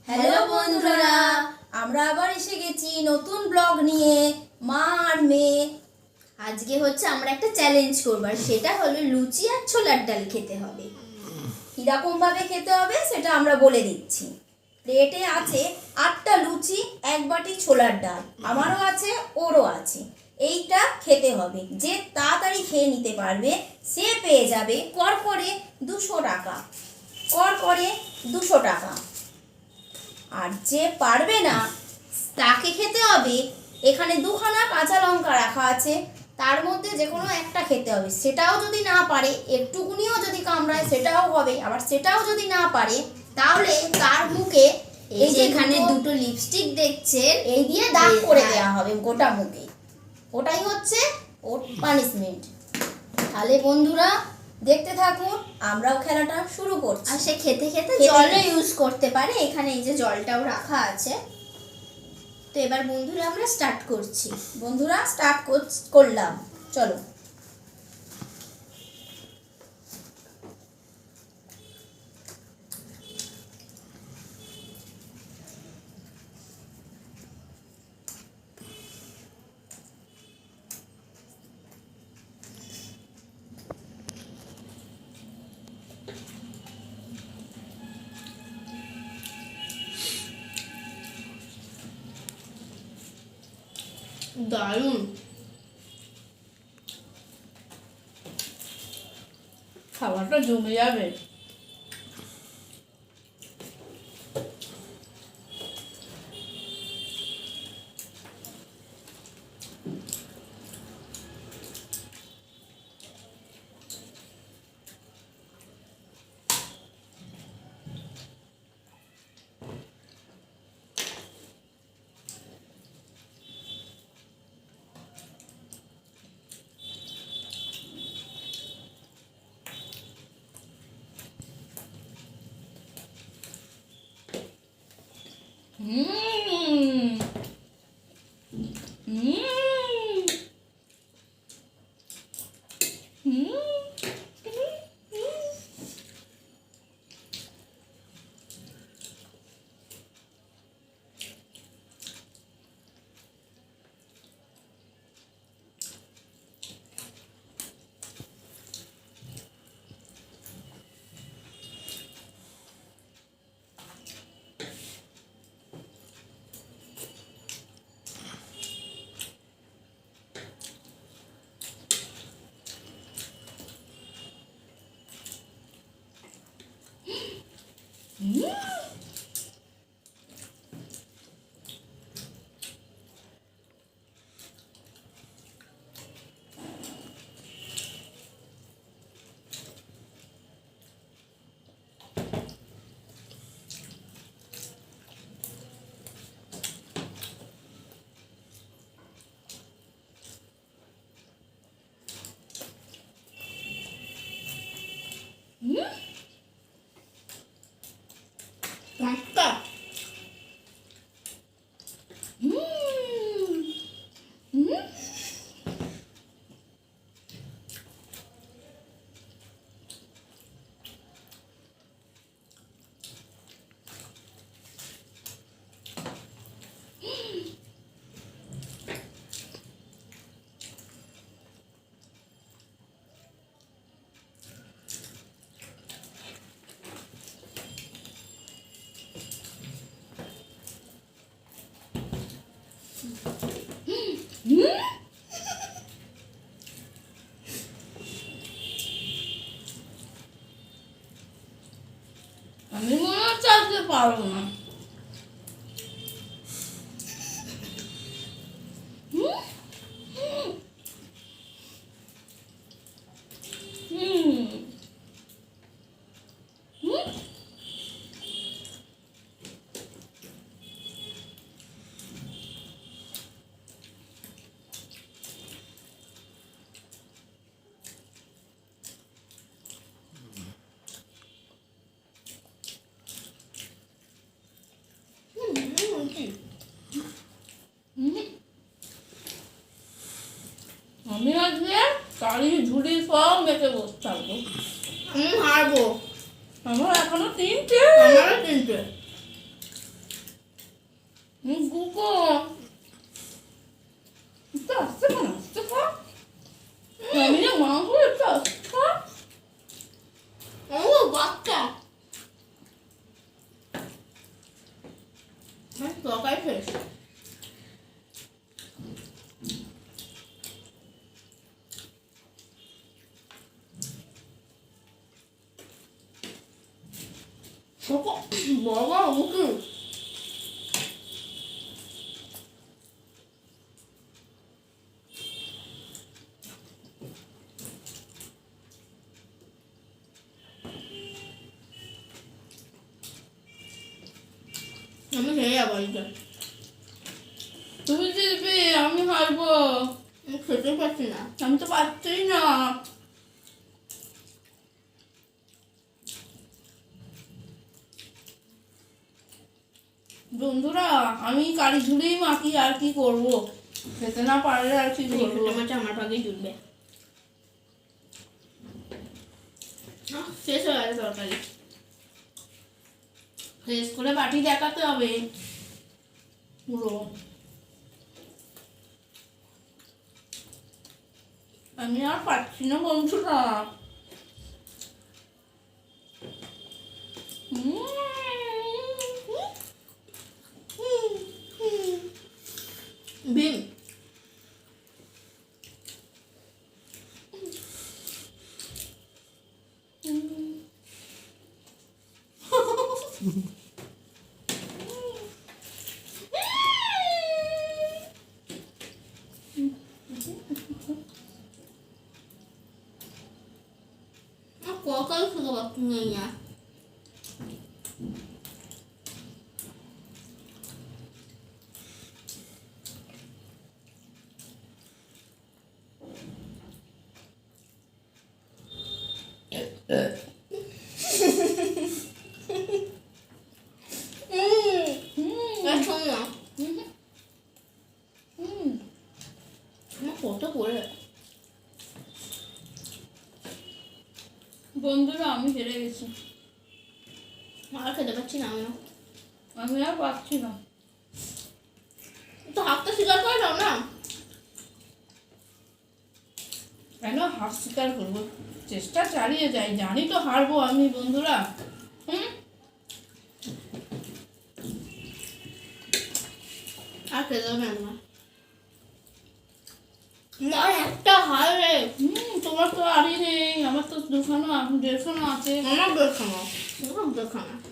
Hello বন্ধুরা, আমরা আবার এসে গেছি নতুন ব্লগ নিয়ে। মা আর মেয়ে আজকে হচ্ছে আমরা একটা চ্যালেঞ্জ করব, আর সেটা হলো লুচি আর ছোলার ডাল খেতে হবে। কিরকম ভাবে খেতে হবে সেটা আমরা বলে দিচ্ছি। প্লেটে আছে 8টা লুচি, 1 বাটি ছোলার ডাল, আমারও আছে ওরও আছে। এইটা খেতে হবে, যে তাড়াতাড়ি খেয়ে নিতে পারবে সে পেয়ে যাবে করকরে 200 টাকা। করকরে 200 টাকা। আর যে পারবে না তাকে খেতে হবে, এখানে 2খানা কাঁচা লঙ্কা রাখা আছে, তার মধ্যে যে কোনো একটা খেতে হবে। সেটাও যদি না পারে, একটুকুনিও যদি কামড়ায় সেটাও হবে। আবার সেটাও যদি না পারে তাহলে তার মুখে এই যে এখানে দুটো লিপস্টিক দেখছেন, এই দিয়ে দাগ করে দেওয়া হবে গোটা মুখে। ওটাই হচ্ছে ওর পানিশমেন্ট। তাহলে বন্ধুরা দেখতে থাকুন, আমরাও খেলাটা শুরু করছি। আর সে খেতে খেতে জলও ইউজ করতে পারে, এখানে এই যে জলটাও রাখা আছে। তো এবার বন্ধুরা আমরা স্টার্ট করছি। বন্ধুরা স্টার্ট করলাম, চলো। দারুণ, খাবারটা জমে যাবে। Mmm. Mmm. Mmm. 맛있다. আমি মনে হচ্ছে আজকে পারবো না। আমি আজকে কালি ঝুড়ি সব মেখে বসে থাকবো। আমি হারবো। আমার এখনো 3টে। আমারও 3টে। গুগো একটু আসতে কেন আসতে খা আমি না মাংস একটু আসতে খা ও বাচ্চা তরকারি ফেস বাবা মুখে আমি খেয়ে যাবো এটা তুমি দিবি আমি হারবো আমি খেতে পারছি না আমি তো পারছি না বন্ধুরা আমি কারি ঝুড়েই মাখি আর কি করব খেতে না পারলে আর কি করবো আমার ভাগেই জুটবে শেষ হয়ে গেছে তরকারি ফ্রেশ করে বাটি দেখাতে হবে পুরো আমি আর পাচ্ছি না বন্ধুরা বিম ককাল শুধু নেই না কত করে বন্ধুরা আমি হেরে গেছি আর খেতে পাচ্ছি না আমি আর পাচ্ছি না তো হাতটা স্বীকার করে দাও না কেন হাত স্বীকার করবো চেষ্টা চালিয়ে যাই জানি তো হারবো আমি বন্ধুরা আর খেতে হবে না একটা হার রে তোমার তো আরই নেই আমার তো দুখানা 1.5 আছে আমার 1.5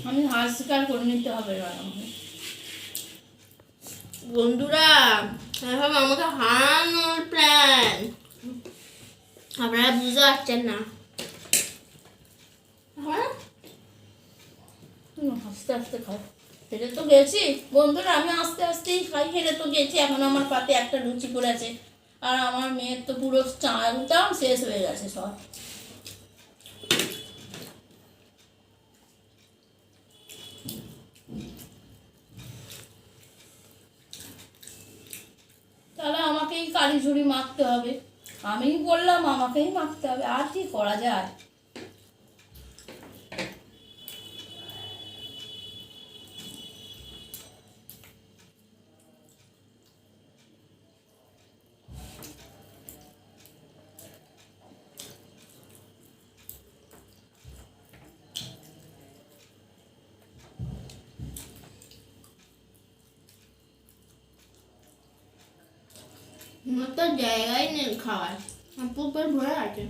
আমি হার স্বীকার করে নিতে হবে বন্ধুরা এখন আমাকে হারানোর প্ল্যান আপনারা বুঝতে পারছেন না আস্তে আস্তে খাও হেরে তো গেছি বন্ধুরা আমি আস্তে আস্তেই খাই হেরে তো গেছি এখন আমার পাতে একটা লুচি পড়েছে আর আমার মেয়ের তো পুরো চালটাও শেষ হয়ে গেছে সব তাহলে আমাকেই কালি ঝুড়ি মাখতে হবে আমিই বললাম আমাকেই মাখতে হবে আর কি করা যায় আমার তো জায়গায় নেই খাওয়ার পুরো পেট ভরে আছে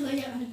হয়ে যাবে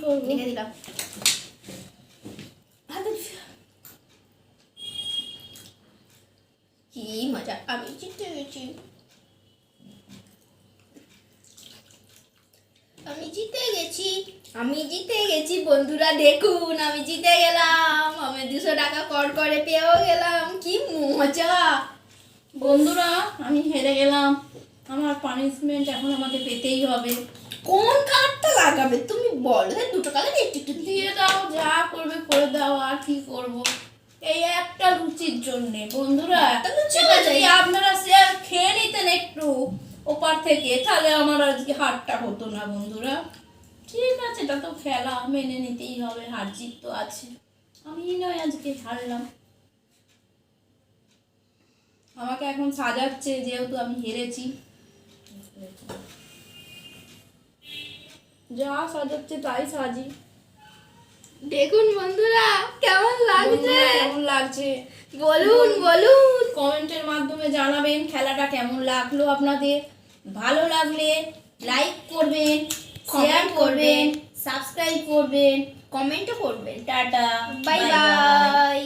করবো? লিখে দিলাম। কি মজা, আমি জিতে গেছি, আমি জিতে গেছি, আমি জিতে গেছি বন্ধুরা, দেখুন আমি জিতে গেলাম, আমি 200 টাকা কর করে পেয়েও গেলাম, কি মজা। বন্ধুরা আমি হেরে গেলাম, আমার পানিশমেন্ট এখন আমাকে পেতেই হবে। কোন কার্ডটা লাগাবে তুমি বলো, 2 কালার একটু একটু দিয়ে দাও, যা করবে করে দাও, আর কি করব এই একটা লুচির জন্য। বন্ধুরা একটা লুচি এটা হয়ে যদি যায়। আপনারা শেয়ার খেয়ে নিতেন একটু ওপার থেকে, তাহলে আমার আজকে হারটা হতো না। বন্ধুরা ঠিক আছে, এটা তো খেলা, মেনে নিতেই হবে, হার জিত তো আছে, আমি নয় আজকে হারলাম। আমাকে এখন সাজাচ্ছে যেহেতু আমি হেরেছি, যা সাজাচ্ছে তাই সাজি। দেখুন বন্ধুরা কেমন লাগছে, বন্ধুরা, কেমন লাগছে বলুন বলুন। কমেন্টের মাধ্যমে জানাবেন খেলাটা কেমন লাগলো আপনাদের। ভালো লাগলে লাইক করবেন, শেয়ার করবেন, সাবস্ক্রাইব করবেন, কমেন্টও করবেন। Tata, bye bye.